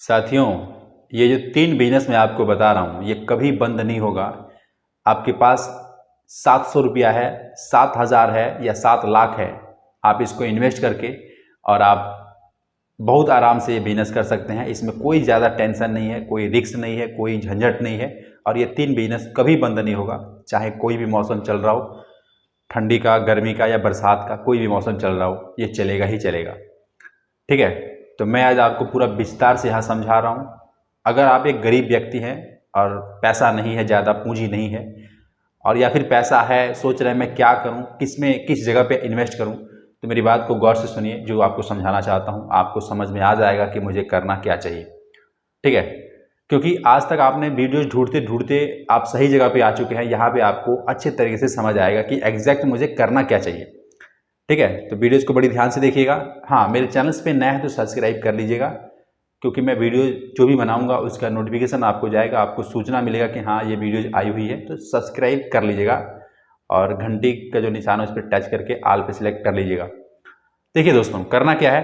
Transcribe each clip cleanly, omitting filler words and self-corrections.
साथियों, ये जो 3 बिजनेस मैं आपको बता रहा हूँ ये कभी बंद नहीं होगा। आपके पास 700 रुपया है, 7,000 है या 7 लाख है, आप इसको इन्वेस्ट करके और आप बहुत आराम से ये बिजनेस कर सकते हैं। इसमें कोई ज़्यादा टेंशन नहीं है, कोई रिस्क नहीं है, कोई झंझट नहीं है और ये 3 बिजनेस कभी बंद नहीं होगा। चाहे कोई भी मौसम चल रहा हो, ठंडी का, गर्मी का या बरसात का, कोई भी मौसम चल रहा हो, ये चलेगा ही चलेगा। ठीक है, तो मैं आज आपको पूरा विस्तार से यहाँ समझा रहा हूँ। अगर आप एक गरीब व्यक्ति हैं और पैसा नहीं है, ज़्यादा पूंजी नहीं है, और या फिर पैसा है, सोच रहे हैं मैं क्या करूँ, किस जगह पे इन्वेस्ट करूँ, तो मेरी बात को गौर से सुनिए। जो आपको समझाना चाहता हूँ आपको समझ में आ जाएगा कि मुझे करना क्या चाहिए। ठीक है, क्योंकि आज तक आपने वीडियोज ढूंढते ढूंढते आप सही जगह पे आ चुके हैं। यहाँ पे आपको अच्छे तरीके से समझ आएगा कि एग्जैक्ट मुझे करना क्या चाहिए। ठीक है, तो वीडियोज़ को बड़ी ध्यान से देखिएगा। हाँ, मेरे चैनल्स पे नया है तो सब्सक्राइब कर लीजिएगा, क्योंकि मैं वीडियो जो भी बनाऊंगा उसका नोटिफिकेशन आपको जाएगा, आपको सूचना मिलेगा कि हाँ ये वीडियोज आई हुई है, तो सब्सक्राइब कर लीजिएगा और घंटी का जो निशान है उस पर टच करके ऑल पे सिलेक्ट कर लीजिएगा। देखिए दोस्तों, करना क्या है,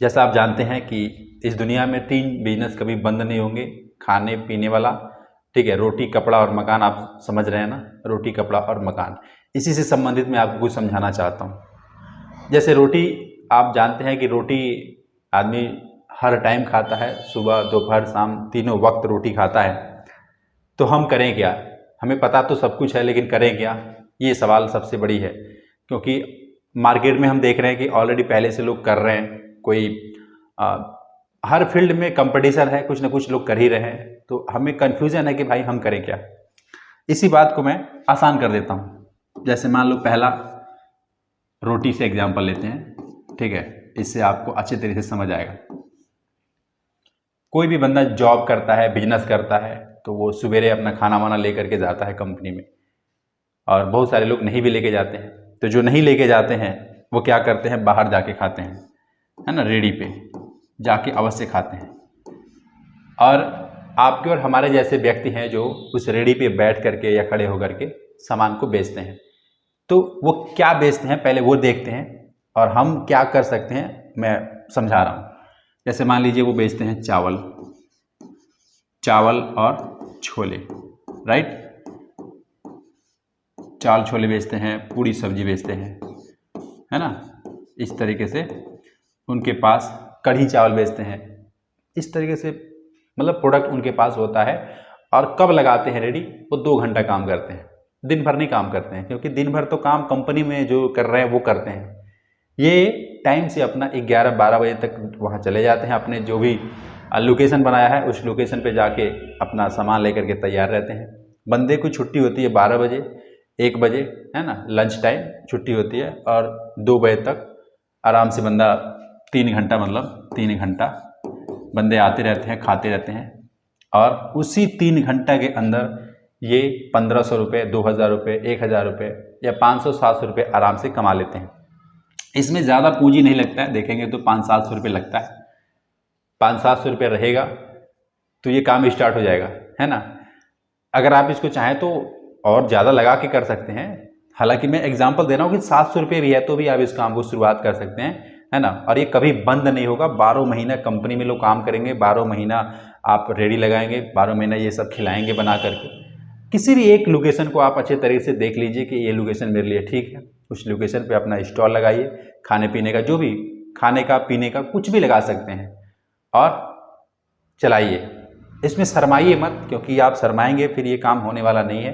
जैसा आप जानते हैं कि इस दुनिया में 3 बिजनेस कभी बंद नहीं होंगे। खाने पीने वाला, ठीक है, रोटी कपड़ा और मकान, आप समझ रहे हैं ना, रोटी कपड़ा और मकान। इसी से संबंधित मैं आपको कुछ समझाना चाहता हूँ। जैसे रोटी, आप जानते हैं कि रोटी आदमी हर टाइम खाता है, सुबह दोपहर शाम तीनों वक्त रोटी खाता है। तो हम करें क्या? हमें पता तो सब कुछ है लेकिन करें क्या, ये सवाल सबसे बड़ी है। क्योंकि मार्केट में हम देख रहे हैं कि ऑलरेडी पहले से लोग कर रहे हैं। कोई हर फील्ड में कंपटीशन है, कुछ ना कुछ लोग कर ही रहे हैं। तो हमें कन्फ्यूजन है कि भाई हम करें क्या। इसी बात को मैं आसान कर देता हूँ। जैसे मान लो पहला रोटी से एग्जांपल लेते हैं, ठीक है, इससे आपको अच्छे तरीके से समझ आएगा। कोई भी बंदा जॉब करता है, बिजनेस करता है, तो वो सवेरे अपना खाना वाना लेकर के जाता है कंपनी में, और बहुत सारे लोग नहीं भी लेके जाते हैं। तो जो नहीं लेके जाते हैं वो क्या करते हैं, बाहर जाके खाते हैं, है ना, रेडी पे जाके अवश्य खाते हैं। और आपके और हमारे जैसे व्यक्ति हैं जो उस रेडी पे बैठ करके या खड़े होकर के सामान को बेचते हैं। तो वो क्या बेचते हैं पहले वो देखते हैं, और हम क्या कर सकते हैं मैं समझा रहा हूँ। जैसे मान लीजिए वो बेचते हैं चावल और छोले, राइट, चावल छोले बेचते हैं, पूरी सब्जी बेचते हैं, है ना। इस तरीके से उनके पास कढ़ी चावल बेचते हैं। इस तरीके से मतलब प्रोडक्ट उनके पास होता है। और कब लगाते हैं रेडी? वो 2 घंटा काम करते हैं, दिन भर नहीं काम करते हैं, क्योंकि दिन भर तो काम कंपनी में जो कर रहे हैं वो करते हैं। ये टाइम से अपना 11-12 बजे तक वहाँ चले जाते हैं, अपने जो भी लोकेशन बनाया है उस लोकेशन पे जाके अपना सामान लेकर के तैयार रहते हैं। बंदे को छुट्टी होती है 12 बजे, 1 बजे, है ना, लंच टाइम छुट्टी होती है, और 2 बजे तक आराम से बंदा 3 घंटा, मतलब 3 घंटा बंदे आते रहते हैं, खाते रहते हैं। और उसी 3 घंटा के अंदर ये 1500 रुपये, 2000 रुपये, 1000 रुपये या 500-700 रुपये आराम से कमा लेते हैं। इसमें ज़्यादा पूंजी नहीं लगता है, देखेंगे तो 500-700 रुपये लगता है। 500-700 रुपये रहेगा तो ये काम स्टार्ट हो जाएगा, है ना। अगर आप इसको चाहें तो और ज़्यादा लगा के कर सकते हैं। हालांकि मैं एग्जांपल दे रहा हूँ कि 700 रुपये भी है तो भी आप इस काम को शुरुआत कर सकते हैं, है ना। और ये कभी बंद नहीं होगा। 12 महीना कंपनी में लोग काम करेंगे, 12 महीना आप रेडी लगाएंगे, 12 महीना ये सब खिलाएंगे बना करके। किसी भी एक लोकेशन को आप अच्छे तरीके से देख लीजिए कि ये लोकेशन मेरे लिए ठीक है। उस लोकेशन पे अपना स्टॉल लगाइए, खाने पीने का, जो भी खाने का पीने का कुछ भी लगा सकते हैं, और चलाइए। इसमें शर्माइए मत, क्योंकि आप शर्माएंगे फिर ये काम होने वाला नहीं है।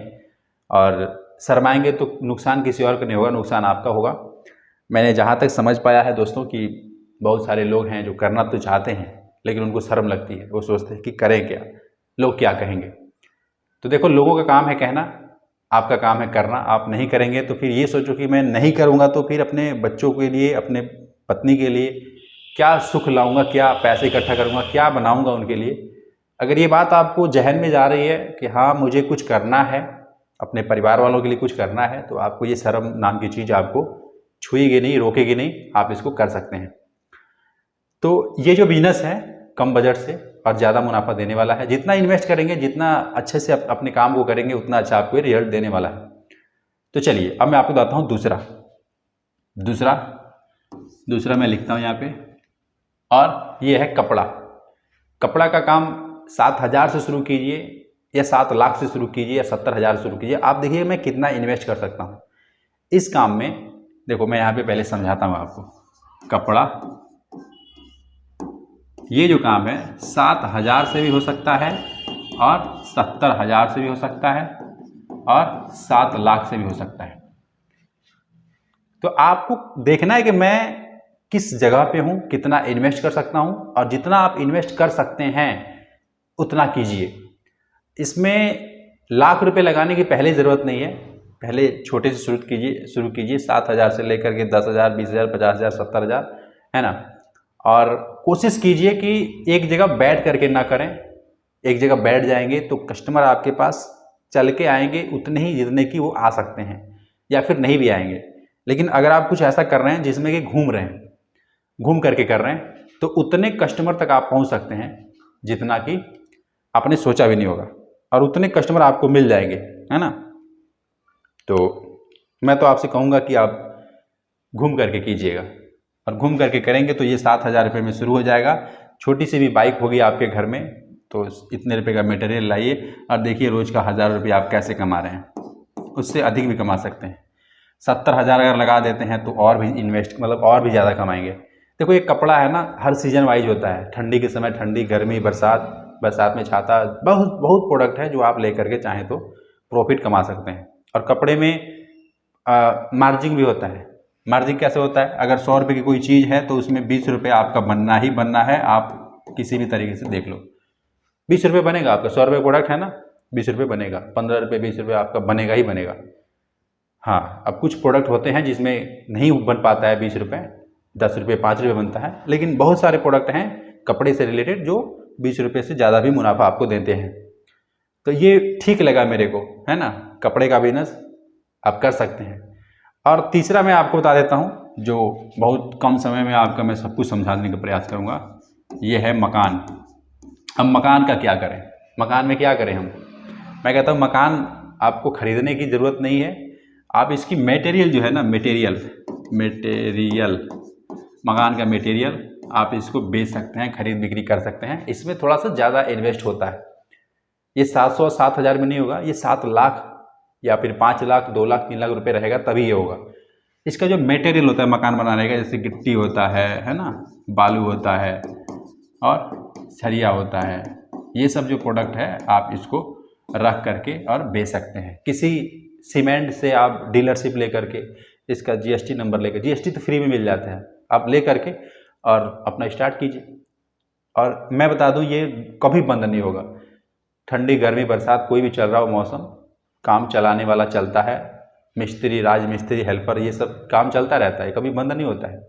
और शर्माएंगे तो नुकसान किसी और का नहीं होगा, नुकसान आपका होगा। मैंने जहाँ तक समझ पाया है दोस्तों कि बहुत सारे लोग हैं जो करना तो चाहते हैं लेकिन उनको शर्म लगती है। वो सोचते हैं कि करें क्या, लोग क्या कहेंगे। तो देखो, लोगों का काम है कहना, आपका काम है करना। आप नहीं करेंगे तो फिर ये सोचो कि मैं नहीं करूँगा तो फिर अपने बच्चों के लिए, अपने पत्नी के लिए क्या सुख लाऊंगा, क्या पैसे इकट्ठा करूँगा, क्या बनाऊँगा उनके लिए। अगर ये बात आपको जहन में जा रही है कि हाँ मुझे कुछ करना है, अपने परिवार वालों के लिए कुछ करना है, तो आपको ये शर्म नाम की चीज़ आपको छुएगी नहीं, रोकेगी नहीं, आप इसको कर सकते हैं। तो ये जो बिजनेस है कम बजट से और ज़्यादा मुनाफा देने वाला है। जितना इन्वेस्ट करेंगे, जितना अच्छे से अपने काम को करेंगे, उतना अच्छा आपको रिजल्ट देने वाला है। तो चलिए अब मैं आपको बताता हूँ दूसरा मैं लिखता हूँ यहाँ पे, और ये है कपड़ा। कपड़ा का काम 7,000 से शुरू कीजिए या 7 लाख से शुरू कीजिए या 70,000 से शुरू कीजिए, आप देखिए मैं कितना इन्वेस्ट कर सकता हूँ इस काम में। देखो मैं यहाँ पे पहले समझाता हूँ आपको। कपड़ा, ये जो काम है 7,000 से भी हो सकता है और 70,000 से भी हो सकता है और 7 लाख से भी हो सकता है। तो आपको देखना है कि मैं किस जगह पे हूँ, कितना इन्वेस्ट कर सकता हूँ, और जितना आप इन्वेस्ट कर सकते हैं उतना कीजिए। इसमें लाख रुपए लगाने की पहले ज़रूरत नहीं है, पहले छोटे से शुरू कीजिए 7,000 से लेकर के 10,000, 20,000, 50,000, 70,000, है ना। और कोशिश कीजिए कि एक जगह बैठ करके ना करें। एक जगह बैठ जाएंगे तो कस्टमर आपके पास चल के आएंगे उतने ही जितने की वो आ सकते हैं, या फिर नहीं भी आएंगे। लेकिन अगर आप कुछ ऐसा कर रहे हैं जिसमें कि घूम करके कर रहे हैं, तो उतने कस्टमर तक आप पहुंच सकते हैं जितना कि आपने सोचा भी नहीं होगा, और उतने कस्टमर आपको मिल जाएंगे, है ना। तो मैं तो आपसे कहूँगा कि आप घूम करके कीजिएगा, और घूम करके करेंगे तो ये 7,000 रुपये में शुरू हो जाएगा। छोटी सी भी बाइक होगी आपके घर में तो इतने रुपए का मटेरियल लाइए और देखिए रोज़ का 1,000 रुपये आप कैसे कमा रहे हैं, उससे अधिक भी कमा सकते हैं। 70,000 अगर लगा देते हैं तो और भी मतलब और भी ज़्यादा कमाएंगे। देखो ये कपड़ा है ना, हर सीजन वाइज होता है। ठंडी के समय ठंडी, गर्मी, बरसात में छाता, बहुत बहुत प्रोडक्ट है जो आप लेकर के चाहें तो प्रॉफिट कमा सकते हैं। और कपड़े में मार्जिन भी होता है। मार्जिन कैसे होता है? अगर 100 रुपये की कोई चीज़ है तो उसमें 20 रुपये आपका बनना ही बनना है। आप किसी भी तरीके से देख लो, 20 रुपये बनेगा आपका। 100 रुपये प्रोडक्ट है ना, 20 रुपये बनेगा। 15 रुपये, 20 रुपये आपका बनेगा ही बनेगा। हाँ, अब कुछ प्रोडक्ट होते हैं जिसमें नहीं बन पाता है 20 रुपये, 10 रुपये, 5 रुपये बनता है। लेकिन बहुत सारे प्रोडक्ट हैं कपड़े से रिलेटेड जो 20 रुपये से ज़्यादा भी मुनाफा आपको देते हैं। तो ये ठीक लगा मेरे को, है ना। कपड़े का बिजनेस आप कर सकते हैं। और तीसरा मैं आपको बता देता हूँ, जो बहुत कम समय में आपका मैं सब कुछ समझाने का प्रयास करूँगा, ये है मकान। अब मकान का क्या करें, मकान में क्या करें हम? मैं कहता हूँ मकान आपको ख़रीदने की ज़रूरत नहीं है। आप इसकी मटेरियल जो है ना, मटेरियल मकान का मटेरियल आप इसको बेच सकते हैं, खरीद बिक्री कर सकते हैं। इसमें थोड़ा सा ज़्यादा इन्वेस्ट होता है। ये 700-7,000 में नहीं होगा, ये 7 लाख या फिर 5 लाख, 2 लाख, 3 लाख रुपए रहेगा तभी ये होगा। इसका जो मटेरियल होता है मकान बनाने का, जैसे गिट्टी होता है ना, बालू होता है और सरिया होता है, ये सब जो प्रोडक्ट है आप इसको रख करके और बेच सकते हैं। किसी सीमेंट से आप डीलरशिप लेकर के, इसका GST नंबर लेकर, GST तो फ्री में मिल जाता है, आप ले करके और अपना स्टार्ट कीजिए। और मैं बता दूं ये कभी बंद नहीं होगा। ठंडी, गर्मी, बरसात, कोई भी चल रहा हो मौसम, काम चलाने वाला चलता है। मिस्त्री, राजमिस्त्री, हेल्पर, ये सब काम चलता रहता है, कभी बंद नहीं होता है।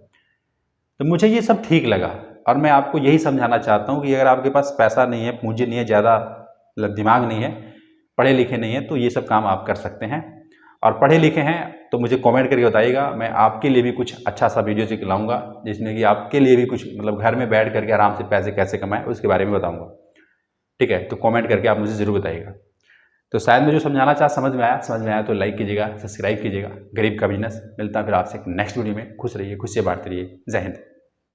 तो मुझे ये सब ठीक लगा, और मैं आपको यही समझाना चाहता हूँ कि अगर आपके पास पैसा नहीं है, पूंजी नहीं है, ज़्यादा दिमाग नहीं है, पढ़े लिखे नहीं है, तो ये सब काम आप कर सकते हैं। और पढ़े लिखे हैं तो मुझे कमेंट करके बताइएगा, मैं आपके लिए भी कुछ अच्छा सा वीडियो सिखलाऊंगा, जिसमें कि आपके लिए भी कुछ मतलब घर में बैठ करके आराम से पैसे कैसे कमाएं उसके बारे में बताऊंगा। ठीक है, तो कमेंट करके आप मुझे ज़रूर बताइएगा। तो शायद मैं जो समझाना चाहा समझ में आया तो लाइक कीजिएगा, सब्सक्राइब कीजिएगा। गरीब का बिजनेस। मिलता है फिर आपसे नेक्स्ट वीडियो में। खुश रहिए, खुशियाँ बांटते रहिए। जय हिंद।